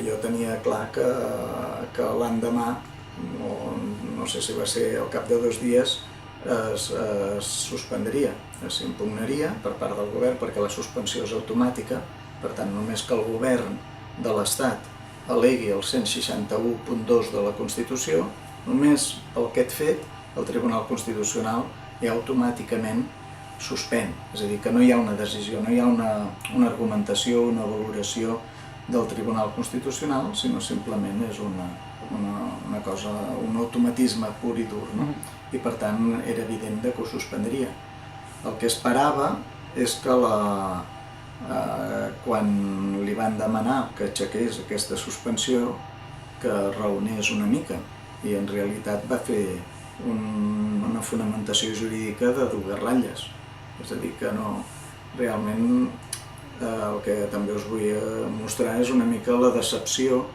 jo tenia clar que l'endemà, no sé si va ser al cap de 2 dies, es suspendria, s'impugnaria per part del govern, perquè la suspensió és automàtica. Per tant, només que el govern de l'Estat al·legui el 161.2 de la Constitució, només per aquest fet el Tribunal Constitucional ja automàticament suspèn. És a dir, que no hi ha una decisió, no hi ha una argumentació, una valoració del Tribunal Constitucional, sinó simplement és una cosa, un automatisme pur i dur, no? I per tant era evident que ho suspendria. El que esperava és que quan li van demanar que aixequés aquesta suspensió, que raonés una mica, i en realitat va fer una fonamentació jurídica de 2 ratlles. És a dir, que no, realment el que també us vull mostrar és una mica la decepció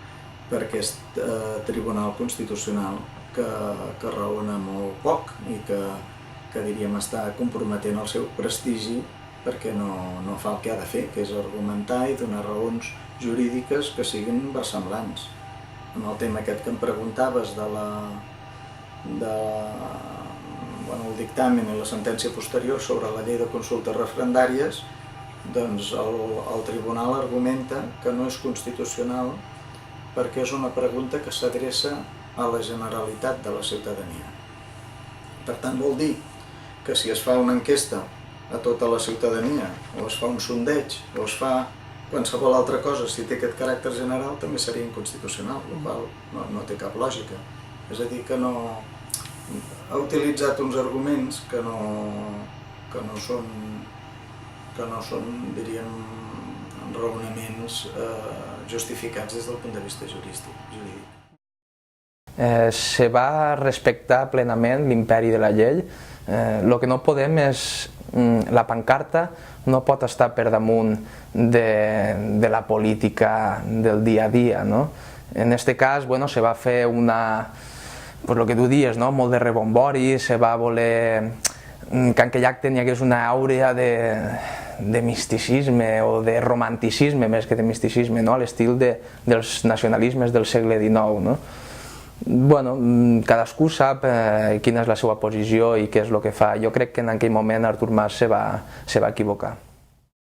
per aquest Tribunal Constitucional que raona molt poc i que diríem està comprometent el seu prestigi perquè no fa el que ha de fer, que és argumentar i donar raons jurídiques que siguin versemblants. En el tema aquest que em preguntaves del dictamen i la sentència posterior sobre la llei de consultes referendàries, doncs el tribunal argumenta que no és constitucional perquè és una pregunta que s'adreça a la generalitat de la ciutadania. Per tant, vol dir que si es fa una enquesta a tota la ciutadania, o es fa un sondeig, o es fa qualsevol altra cosa, si té aquest caràcter general, també seria inconstitucional, la qual cosa no té cap lògica. És a dir, que ha utilitzat uns arguments que no són, diríem, raonaments justificats des del punt de vista jurídic. Se va respectar plenament l'imperi de la llei. El que no podem és, la pancarta no pot estar per damunt de la política del dia a dia. En aquest cas se va fer el que tu dius, molt de rebombori, se va voler que en aquell acte n'hi hagués una àurea de misticisme o de romanticisme més que de misticisme, a l'estil dels nacionalismes del segle XIX. Cadascú sap quina és la seva posició i què és el que fa. Jo crec que en aquell moment Artur Mas se va equivocar.